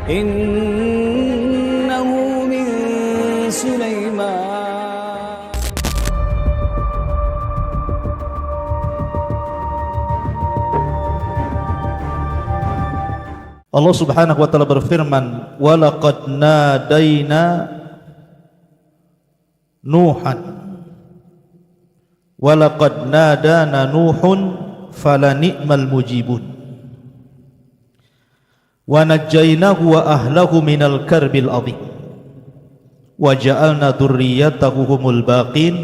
إنه من سليمان. Allah Subhanahu wa taala berfirman, "Walaqad nadaina Nuhan, walaqad nadana Nuhun falani'mal mujibun, wa najjaynahu wa ahlahu minal karbil adhim, wa ja'alna dzurriyyatahu humul baqin,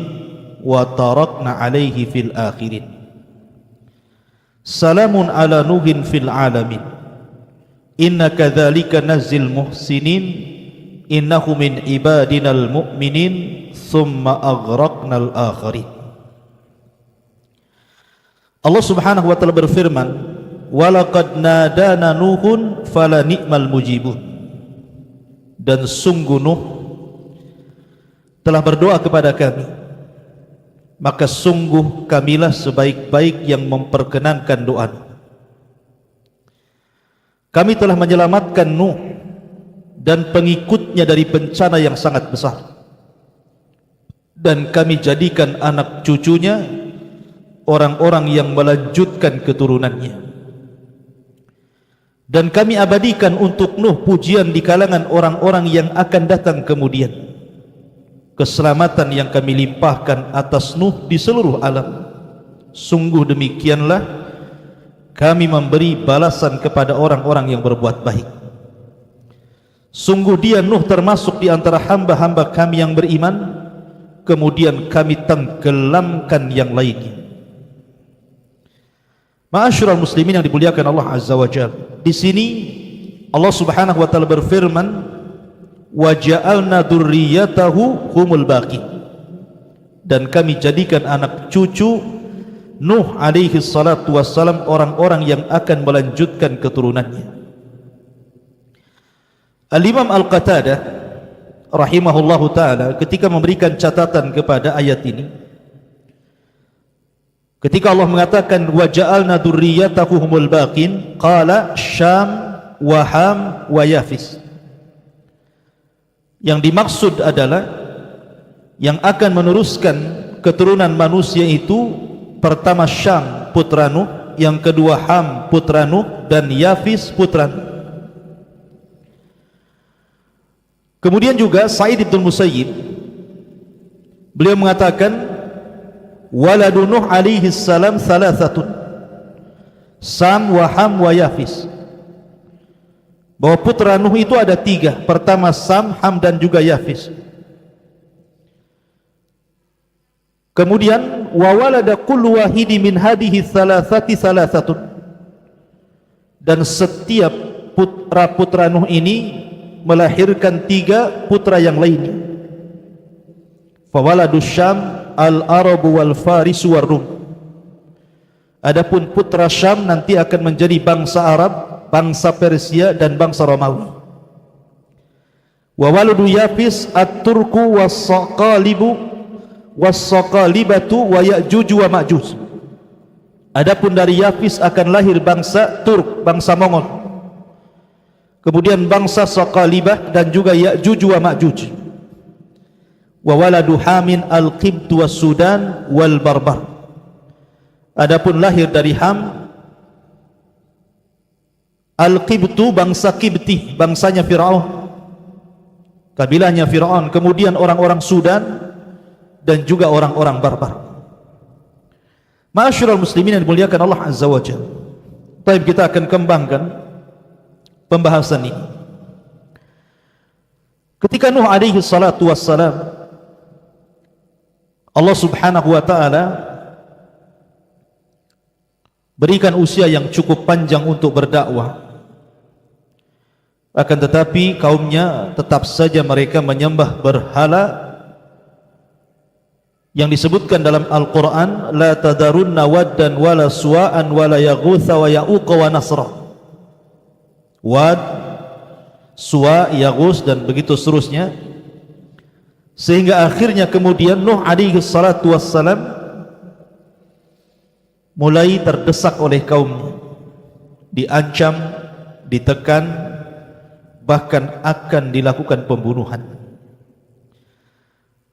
wa tarakna 'alaihi fil akhirin. Salamun 'ala Nuhin fil 'alamin. Inna kadzalika nazzil muhsinin, innahu min ibadinal mu'minin, thumma aghraqnal akharin." Allah Subhanahu wa taala berfirman, "Walaqad nadana Nuhun fala ni'mal mujibun." Dan sungguh Nuh telah berdoa kepada kami, maka sungguh kamilah sebaik-baik yang memperkenankan doa. Kami telah menyelamatkan Nuh dan pengikutnya dari bencana yang sangat besar, dan kami jadikan anak cucunya orang-orang yang melanjutkan keturunannya, dan kami abadikan untuk Nuh pujian di kalangan orang-orang yang akan datang kemudian. Keselamatan yang kami limpahkan atas Nuh di seluruh alam. Sungguh demikianlah kami memberi balasan kepada orang-orang yang berbuat baik. Sungguh dia Nuh termasuk di antara hamba-hamba kami yang beriman, kemudian kami tenggelamkan yang lainnya. Ma'asyiral muslimin yang dimuliakan Allah Azza wa Jalla, di sini Allah Subhanahu wa taala berfirman, "Wa ja'alna dzurriyyatahu humul baqin." Dan kami jadikan anak cucu Nuh alaihi salatu wassalam orang-orang yang akan melanjutkan keturunannya. Al-Imam Al-Qatadah rahimahullahu ta'ala ketika memberikan catatan kepada ayat ini, ketika Allah mengatakan wa ja'alna dzurriyyatahu humul baqin, qala Syam wa Ham wa Yafis. Yang dimaksud adalah yang akan meneruskan keturunan manusia itu pertama Syam putra Nuh, yang kedua Ham putra Nuh, dan Yafis putra Nuh. Kemudian juga Sa'id bin Musayyib beliau mengatakan waladu Nuh alaihi salam thalathatun, Sam wa Ham wa Yafis, bahwa putra Nuh itu ada tiga, pertama Sam, Ham, dan juga Yafis. Kemudian wa walada kullu wahidi min hadhihi thalathati thalathatun, dan setiap putra-putra Nuh ini melahirkan tiga putra yang lainnya. Fa waladu Syam al-Arabu wal Farisu war Rum. Adapun putra Syam nanti akan menjadi bangsa Arab, bangsa Persia, dan bangsa Romawi. Wa waladu Yafis at-Turku was-Saqalibu was-Saqalibatu wa Ya'juj wa Ma'juj. Adapun dari Yafis akan lahir bangsa Turk, bangsa Mongol, kemudian bangsa Saqalibah dan juga Ya'juj wa Ma'juj. Wa waladu Hamin al-Qibt was-Sudan wal Barbar. Adapun lahir dari Ham al-Qibtu, bangsa Qibti, bangsanya Fir'aun, kabilahnya Fir'aun, kemudian orang-orang Sudan dan juga orang-orang barbar. Ma'asyiral muslimin yang dimuliakan Allah Azza wa Jalla, baik, kita akan kembangkan pembahasan ini. Ketika Nuh alaihi salatu wassalam, Allah Subhanahu wa ta'ala berikan usia yang cukup panjang untuk berdakwah. Akan tetapi kaumnya tetap saja mereka menyembah berhala, yang disebutkan dalam Al-Quran, la tadarunna waddan wala suwa'an wala yaghutha wa ya'uqa wa nasra. Wad, Suwa, Yaghus, dan begitu seterusnya, sehingga akhirnya kemudian Nuh alaihi salatu wassalam mulai terdesak oleh kaumnya, diancam, ditekan, bahkan akan dilakukan pembunuhan.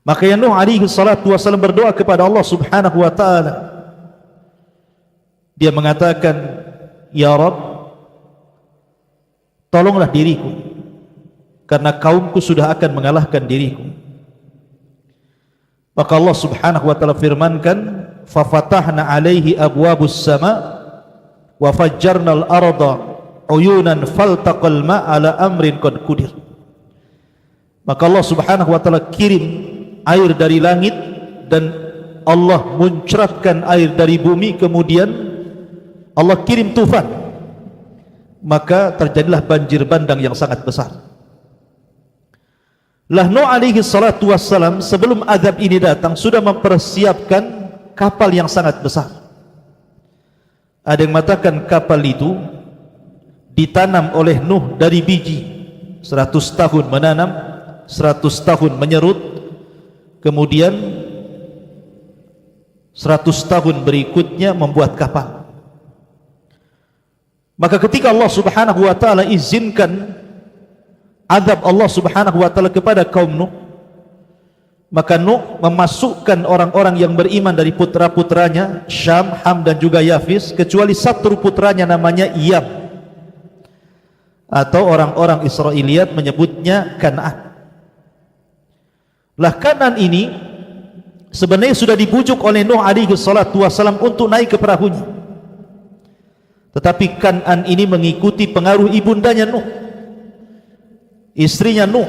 Maka Nuh alaihi salatu wasallam berdoa kepada Allah Subhanahu wa taala. Dia mengatakan, "Ya Rabb, tolonglah diriku, karena kaumku sudah akan mengalahkan diriku." Maka Allah Subhanahu wa taala firmankan, "Fafatahna 'alaihi abwabus sama wa fajjarnal arda uyunan faltaqal ma'a ala amrin qad qudir." Maka Allah Subhanahu wa taala kirim air dari langit dan Allah muncratkan air dari bumi, kemudian Allah kirim tufan, maka terjadilah banjir bandang yang sangat besar. Nuh alaihi salatu wassalam sebelum azab ini datang sudah mempersiapkan kapal yang sangat besar. Ada yang mengatakan kapal itu ditanam oleh Nuh dari biji, 100 tahun menanam, 100 tahun menyerut, kemudian 100 tahun berikutnya membuat kapal. Maka ketika Allah Subhanahu wa taala izinkan azab Allah Subhanahu wa taala kepada kaum Nuh, maka Nuh memasukkan orang-orang yang beriman dari putra-putranya Syam, Ham dan juga Yafis, kecuali satu putranya namanya Iyam, atau orang-orang Israiliyat menyebutnya Kan'an. Kan'an ini sebenarnya sudah dibujuk oleh Nuh alaihi salatu wasallam untuk naik ke perahunya, tetapi Kan'an ini mengikuti pengaruh ibundanya Nuh, istrinya Nuh,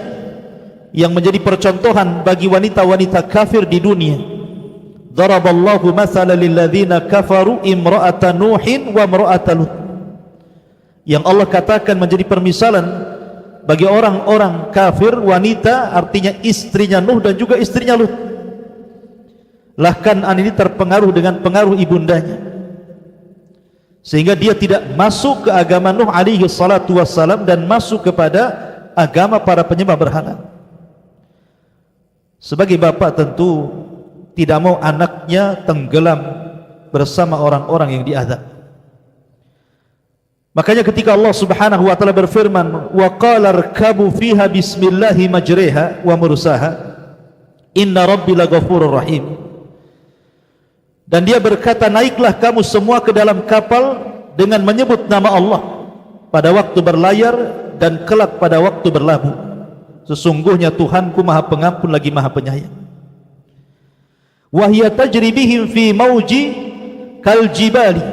yang menjadi percontohan bagi wanita-wanita kafir di dunia. Daraballahu mathalan lil ladzina kafaru imra'ata Nuhin wa imra'ata Lut. Yang Allah katakan menjadi permisalan bagi orang-orang kafir, wanita artinya istrinya Nuh dan juga istrinya Lut. Kan'an ini terpengaruh dengan pengaruh ibundanya, sehingga dia tidak masuk ke agama Nuh alaihi salatu wassalam dan masuk kepada agama para penyembah berhala. Sebagai bapak tentu tidak mau anaknya tenggelam bersama orang-orang yang diazab. Makanya ketika Allah Subhanahu wa taala berfirman, "Wa qala irkabu fiha bismillahi majriha wa mursaha inna rabbi laghafurur rahim." Dan dia berkata, naiklah kamu semua ke dalam kapal dengan menyebut nama Allah pada waktu berlayar dan kelak pada waktu berlabuh. Sesungguhnya Tuhanku Maha Pengampun lagi Maha Penyayang. Wa hiya tajri bihim fi mauji kal jibali.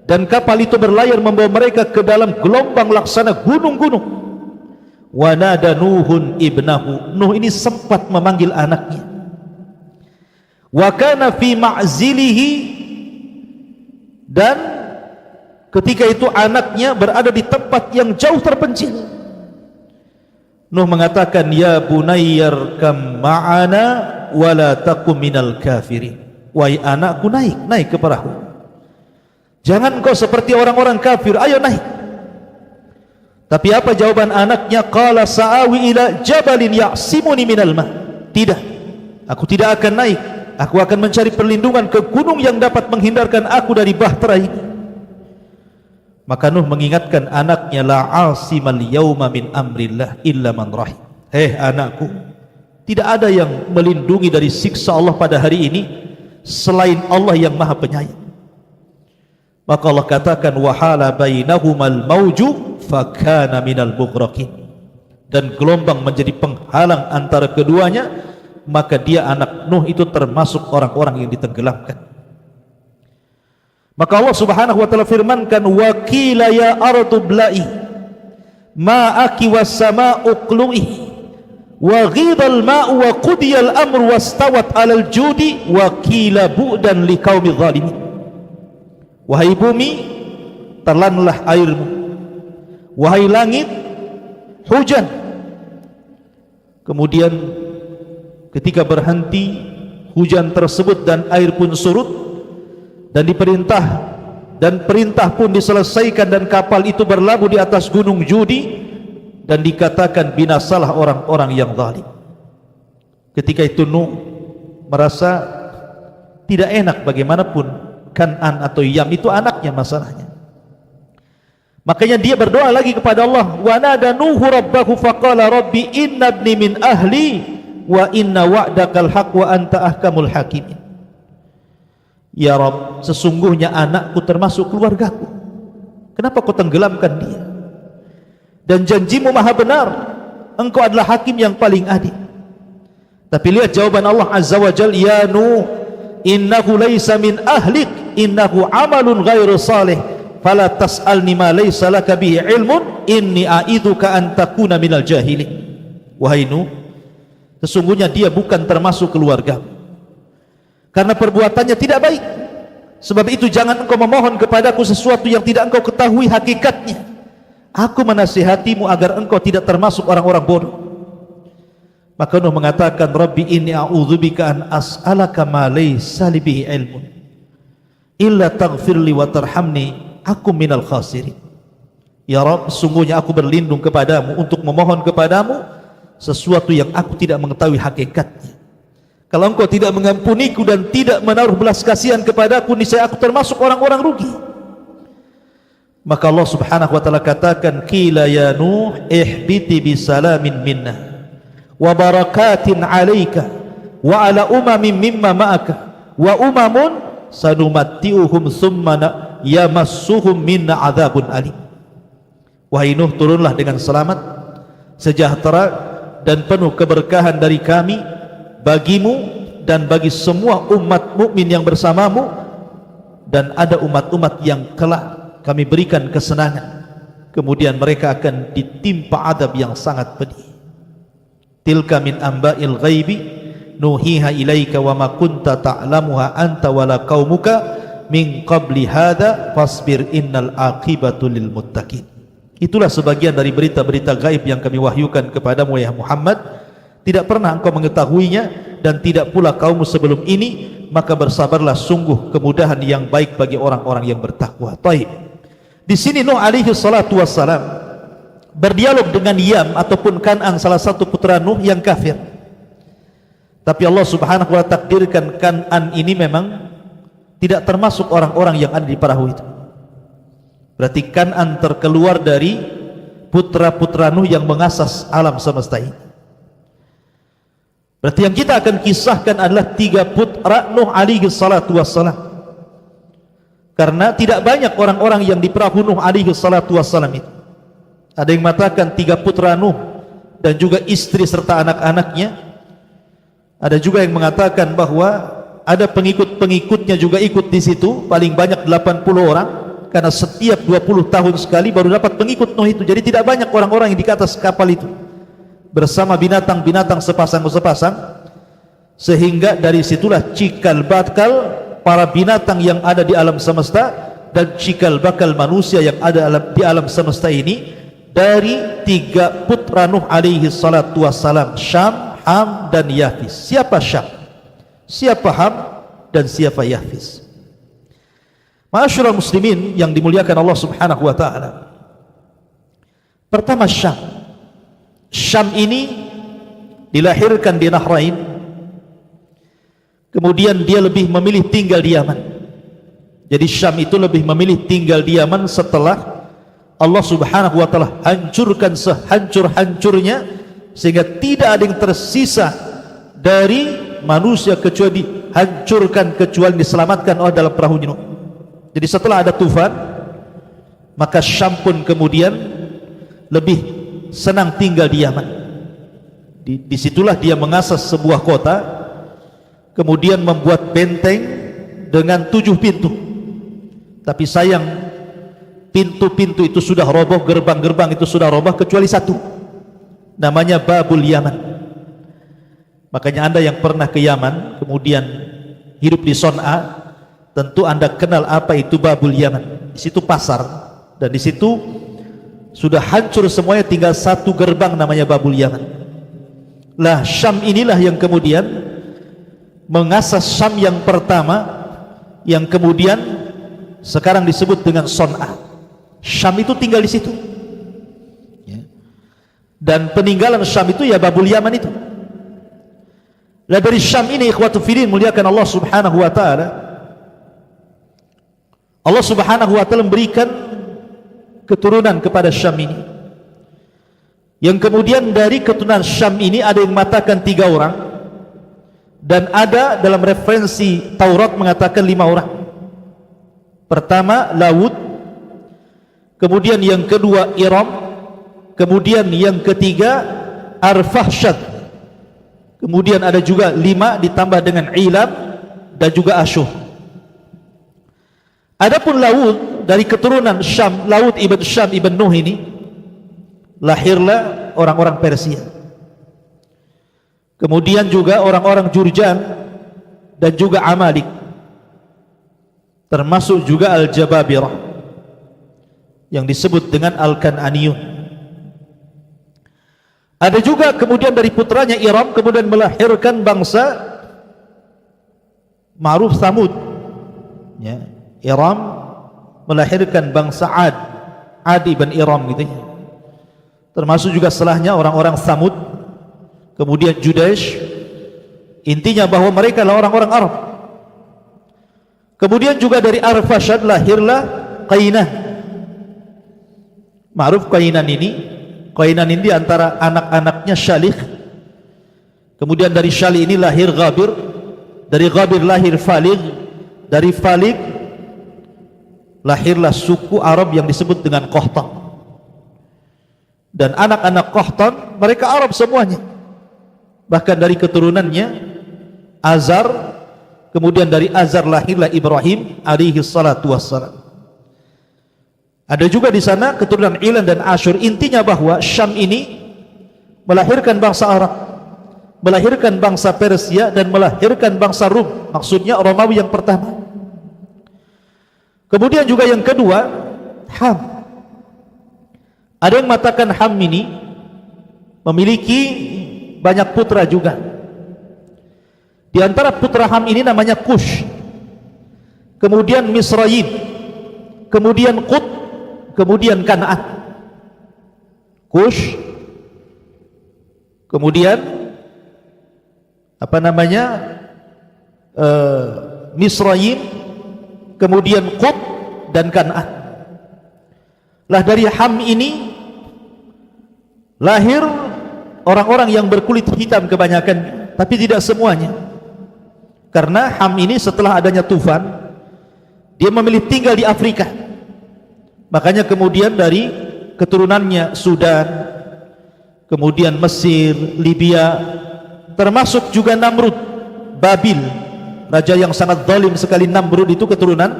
Dan kapal itu berlayar membawa mereka ke dalam gelombang laksana gunung-gunung. Wa nada Nuhun ibnahu. Nuh ini sempat memanggil anaknya. Wa kana fi ma'zilihi, dan ketika itu anaknya berada di tempat yang jauh terpencil. Nuh mengatakan, "Ya bunayyar kam ma'ana wa la takum minal kafirin." Wahai anakku, naik ke perahu. Jangan kau seperti orang-orang kafir, ayo naik. Tapi apa jawaban anaknya? Qala sa'awi ila jabalin ya'simuni minal ma. Tidak, aku tidak akan naik. Aku akan mencari perlindungan ke gunung yang dapat menghindarkan aku dari bahtera ini. Maka Nuh mengingatkan anaknya, la asimal yauma min amrillah illa man rahim. Anakku, tidak ada yang melindungi dari siksa Allah pada hari ini selain Allah yang Maha Penyayang. Maka Allah katakan, wahala bainahumal mauju fakana minal mughraqin. Dan gelombang menjadi penghalang antara keduanya, maka dia anak Nuh itu termasuk orang-orang yang ditenggelamkan. Maka Allah Subhanahu wa taala firmankan, wa qila ya ardu bla'i ma'aki was sama'u qlu'i wa ghidal ma'u wa qudiyal amru wastawat 'alal judi wa qila bu'dan liqaumidz zalimin. Wahai bumi, telanlah airmu, wahai langit, hujan. Kemudian ketika berhenti hujan tersebut dan air pun surut, dan perintah pun diselesaikan dan kapal itu berlabuh di atas gunung Judi, dan dikatakan binasalah orang-orang yang zalim. Ketika itu Nuh merasa tidak enak, bagaimanapun Kan'an atau Yam itu anaknya masalahnya. Makanya dia berdoa lagi kepada Allah, wa nada nuhu rabbahu faqala rabbi inna ibni min ahli wa inna wa'dakal haq wa anta ahkamul hakimin. Ya Rabb, sesungguhnya anakku termasuk keluargaku, kenapa kau tenggelamkan dia? Dan janjimu maha benar, engkau adalah hakim yang paling adil. Tapi lihat jawaban Allah Azza wa Jal, ya Nuh innahu laysa min ahlik innahu amalun ghairu salih fala tas'alni ma laysa laka bihi ilmun inni a'idzuka an takuna minal jahilin. Wahai Nuh, sesungguhnya dia bukan termasuk keluarga, karena perbuatannya tidak baik. Sebab itu jangan engkau memohon kepadaku sesuatu yang tidak engkau ketahui hakikatnya. Aku menasihatimu agar engkau tidak termasuk orang-orang bodoh. Maka Nuh mengatakan, Rabbi inni a'udzubika an as'alaka ma laysa li bihi ilmun illa taghfirli wa tarhamni aku minal khasirin. Ya Rabb, sungguhnya aku berlindung kepadamu untuk memohon kepadamu sesuatu yang aku tidak mengetahui hakikatnya. Kalau engkau tidak mengampuniku dan tidak menaruh belas kasihan kepadaku, niscaya aku termasuk orang-orang rugi. Maka Allah Subhanahu wa taala katakan, qila ya Nuh ihbiti bisalamin minna wa barakatin 'alaika wa 'ala umamin mimma ma'aka wa umamun sanumatti'uhum thumma yamassuhum minna 'adzabun alim. Wahai Nuh, turunlah dengan selamat, sejahtera dan penuh keberkahan dari kami bagimu dan bagi semua umat mukmin yang bersamamu, dan ada umat-umat yang kelak kami berikan kesenangan, kemudian mereka akan ditimpa adab yang sangat pedih. Tilka min amba'il ghaibi nuhiha ilaika wa ma kunta ta'lamuha anta wala qaumuka min qabli hadha fasbir innal aqibatu lil muttaqin. Itulah sebagian dari berita-berita gaib yang kami wahyukan kepadamu ya Muhammad. Tidak pernah engkau mengetahuinya dan tidak pula kaum sebelum ini, maka bersabarlah, sungguh kemudahan yang baik bagi orang-orang yang bertakwa. Taib. Di sini Nuh alaihi salatu wassalam berdialog dengan Yam ataupun Kan'an, salah satu putra Nuh yang kafir. Tapi Allah Subhanahu wa ta'ala takdirkan Kan'an ini memang tidak termasuk orang-orang yang ada di perahu itu. Berarti Kan'an terkeluar dari putra-putra Nuh yang mengasas alam semesta ini. Berarti yang kita akan kisahkan adalah 3 putra Nuh alaihi salatu wassalam. Karena tidak banyak orang-orang yang di perahu Nuh alaihi salatu wassalam itu. Ada yang mengatakan 3 putra Nuh dan juga istri serta anak-anaknya. Ada juga yang mengatakan bahwa ada pengikut-pengikutnya juga ikut di situ, paling banyak 80 orang, karena setiap 20 tahun sekali baru dapat pengikut Nuh itu. Jadi tidak banyak orang-orang yang di atas kapal itu bersama binatang-binatang sepasang-sepasang, sehingga dari situlah cikal bakal para binatang yang ada di alam semesta dan cikal bakal manusia yang ada di alam semesta ini dari 3 putra Nuh alaihi salatu wassalam, Syam, Ham dan Yafis. Siapa Syam? Siapa Ham? Dan siapa Yafis? Ma'asyiral muslimin yang dimuliakan Allah Subhanahu wa ta'ala. Pertama Syam. Syam ini dilahirkan di Nahrain. Kemudian dia lebih memilih tinggal di Yaman. Jadi Syam itu lebih memilih tinggal di Yaman setelah Allah Subhanahu wa ta'ala hancurkan sehancur-hancurnya, sehingga tidak ada yang tersisa dari manusia kecuali dihancurkan, kecuali diselamatkan oleh dalam perahu Nuh. Jadi setelah ada tufan, maka Syam pun kemudian lebih senang tinggal di Yaman. Disitulah dia mengasas sebuah kota, kemudian membuat benteng dengan 7 pintu. Tapi sayang, pintu-pintu itu sudah roboh, gerbang-gerbang itu sudah roboh, kecuali 1, namanya Babul Yaman. Makanya Anda yang pernah ke Yaman kemudian hidup di Son'a, tentu Anda kenal apa itu Babul Yaman. Di situ pasar, dan di situ sudah hancur semuanya, tinggal 1 gerbang namanya Babul Yaman. Lah Syam inilah yang kemudian mengasas Syam yang pertama, yang kemudian sekarang disebut dengan Son'a. Syam itu tinggal di situ, ya. Dan peninggalan Syam itu ya Babul Yaman itu. Lah dari Syam ini ikhwatu fillah muliakan Allah Subhanahu wa ta'ala, Allah Subhanahu wa ta'ala memberikan keturunan kepada Syam ini. Yang kemudian dari keturunan Syam ini ada yang mengatakan 3 orang, dan ada dalam referensi Taurat mengatakan 5 orang. Pertama Lawud, kemudian yang kedua Iram, kemudian yang ketiga Arfahshad, kemudian ada juga 5 ditambah dengan Ilam dan juga Asyur. Adapun Lawud dari keturunan Syam, Lawud ibn Syam ibn Nuh ini, lahirlah orang-orang Persia. Kemudian juga orang-orang Jurjan dan juga Amalik, termasuk juga Al-Jababirah yang disebut dengan Al-Kan'aniyun. Ada juga kemudian dari putranya Iram kemudian melahirkan bangsa Ma'ruf Samud, ya. Iram melahirkan bangsa Ad ibn Iram gitu ya. Termasuk juga setelahnya orang-orang Samud, kemudian Judaish. Intinya bahwa mereka adalah orang-orang Arab. Kemudian juga dari Arfashad lahirlah Qainah. Ma'ruf Qainan ini di antara anak-anaknya Syalih. Kemudian dari Syalih ini lahir Ghabir, dari Ghabir lahir Falig, dari Falig lahirlah suku Arab yang disebut dengan Qahtan. Dan anak-anak Qahtan mereka Arab semuanya. Bahkan dari keturunannya Azar, kemudian dari Azar lahirlah Ibrahim alaihi salatu wassalam. Ada juga di sana keturunan Ilan dan Asyur. Intinya bahwa Syam ini melahirkan bangsa Arab, melahirkan bangsa Persia, dan melahirkan bangsa Rum. Maksudnya Romawi yang pertama. Kemudian juga yang kedua Ham. Ada yang mengatakan Ham ini memiliki banyak putra juga. Di antara putra Ham ini namanya Kush, kemudian Misraim, kemudian Qut, kemudian Kan'an. Kush, kemudian Misraim, kemudian Qut dan Kan'an. Lah dari Ham ini lahir orang-orang yang berkulit hitam kebanyakan, tapi tidak semuanya. Karena Ham ini setelah adanya tufan, dia memilih tinggal di Afrika. Makanya kemudian dari keturunannya Sudan, kemudian Mesir, Libya, termasuk juga Namrud, Babil, raja yang sangat zalim sekali. Namrud itu keturunan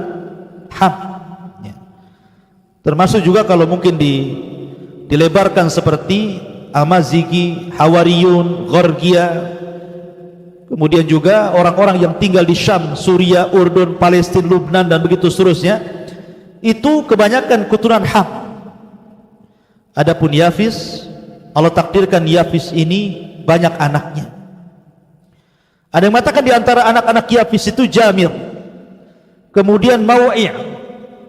Ham ya. Termasuk juga kalau mungkin dilebarkan seperti Amazighi, Hawariyun, Gorgia. Kemudian juga orang-orang yang tinggal di Syam, Suria, Urdun, Palestina, Lubnan, dan begitu seterusnya, itu kebanyakan keturunan Ham. Adapun Yafis, Allah takdirkan Yafis ini banyak anaknya. Ada yang mengatakan di antara anak-anak Yafis itu Jamir, kemudian Mau'i',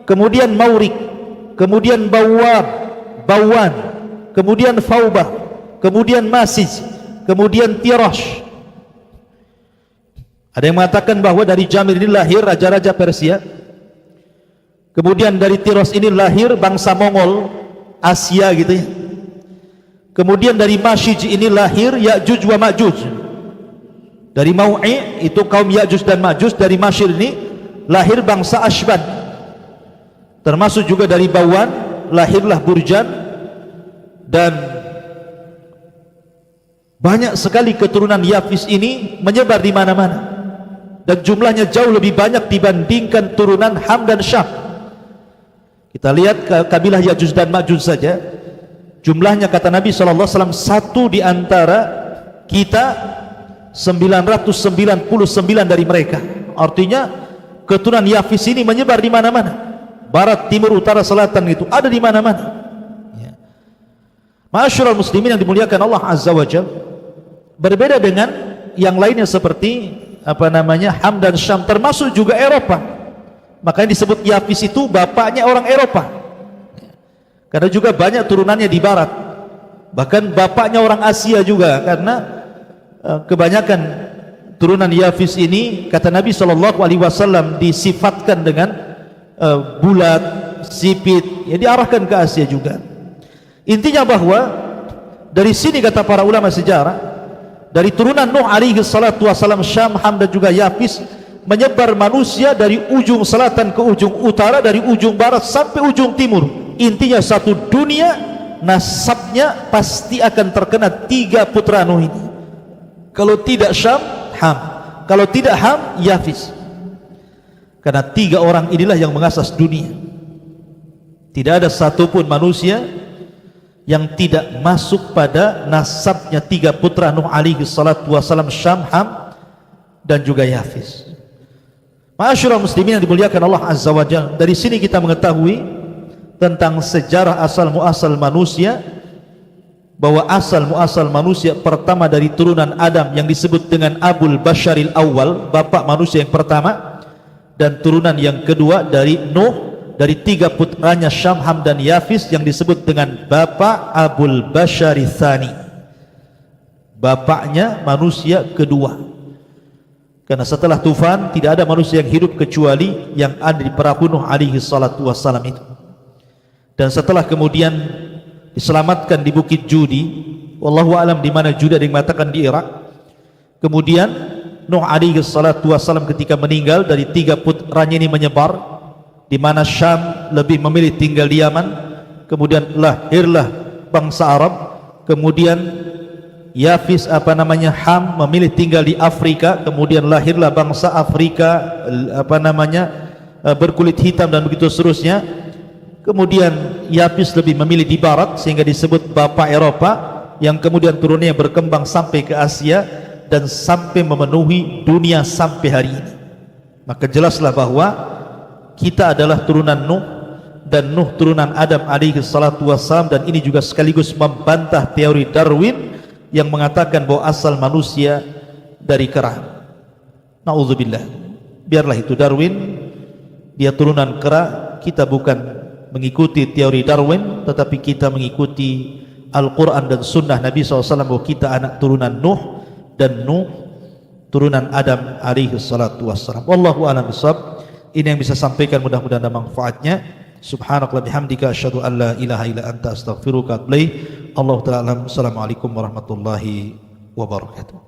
kemudian Maurik, kemudian Bawan, kemudian Faubah, kemudian Masij, kemudian Tirash. Ada yang mengatakan bahwa dari Jamir ini lahir raja-raja Persia. Kemudian dari Tiros ini lahir bangsa Mongol, Asia gitu ya. Kemudian dari Masij ini lahir Ya'juj wa Ma'juj. Dari Mau'i' itu kaum Ya'juj dan Ma'juj. Dari Masyir ini lahir bangsa Ashban. Termasuk juga dari Bawan lahirlah Burjan. Dan banyak sekali keturunan Yafis ini menyebar di mana-mana, dan jumlahnya jauh lebih banyak dibandingkan turunan Ham dan Syam. Kita lihat kabilah Ya'juj dan Ma'juj saja, jumlahnya kata Nabi SAW satu di antara kita 999 dari mereka. Artinya keturunan Yafis ini menyebar di mana-mana, barat, timur, utara, selatan, itu ada di mana-mana. Ma'asyiral muslimin yang dimuliakan Allah Azza wa Jalla, berbeda dengan yang lainnya seperti Ham dan Syam, termasuk juga Eropa. Makanya disebut Yafis itu bapaknya orang Eropa, karena juga banyak turunannya di barat. Bahkan bapaknya orang Asia juga, karena kebanyakan turunan Yafis ini kata Nabi SAW disifatkan dengan bulat, sipit, ya diarahkan ke Asia juga. Intinya bahwa dari sini kata para ulama sejarah, dari turunan Nuh alaihi salatu wasalam, Syam, Ham dan juga Yafis, menyebar manusia dari ujung selatan ke ujung utara, dari ujung barat sampai ujung timur. Intinya satu dunia nasabnya pasti akan terkena 3 putra Nuh ini. Kalau tidak Syam, Ham. Kalau tidak Ham, Yafis. Karena 3 orang inilah yang mengasas dunia. Tidak ada satupun manusia yang tidak masuk pada nasabnya 3 putra Nuh alaihi salatu wasalam, Syam, Ham dan juga Yafis. Ma'asyiral muslimin yang dimuliakan Allah Azza wa Jalla, dari sini kita mengetahui tentang sejarah asal muasal manusia, bahwa asal muasal manusia pertama dari turunan Adam yang disebut dengan Abul Basharil Awal, bapak manusia yang pertama, dan turunan yang kedua dari Nuh, dari 3 putranya Syam, Ham dan Yafis yang disebut dengan bapak Abul Basharil Tsani, bapaknya manusia kedua. Karena setelah tufan tidak ada manusia yang hidup kecuali yang ada di perahu Nuh alaihi salatu wassalam itu. Dan setelah kemudian diselamatkan di Bukit Judi, wallahu alam di mana Judi, ada yang mengatakan di Irak. Kemudian Nuh alaihi salatu wassalam ketika meninggal, dari 3 putranya ini menyebar, di mana Syam lebih memilih tinggal di Yaman, kemudian lahirlah bangsa Arab, kemudian Yafis Ham memilih tinggal di Afrika, kemudian lahirlah bangsa Afrika berkulit hitam dan begitu seterusnya. Kemudian Yafis lebih memilih di barat sehingga disebut bapak Eropa, yang kemudian turunnya berkembang sampai ke Asia dan sampai memenuhi dunia sampai hari ini. Maka jelaslah bahwa kita adalah turunan Nuh dan Nuh turunan Adam alaihi salatu wassalam, dan ini juga sekaligus membantah teori Darwin yang mengatakan bahwa asal manusia dari kera. Na'udzubillah. Biarlah itu Darwin, dia turunan kera. Kita bukan mengikuti teori Darwin, tetapi kita mengikuti Al-Quran dan Sunnah Nabi SAW, bahwa kita anak turunan Nuh, dan Nuh turunan Adam alaihi salatu wassalam. Wallahu a'lam bishawab. Ini yang bisa sampaikan, mudah-mudahan ada manfaatnya. Subhanakallah bihamdika asyhadu an la ilaha illa anta astaghfiruka wa atubu ilaik. Allahu ta'ala alam. Assalamualaikum warahmatullahi wabarakatuh.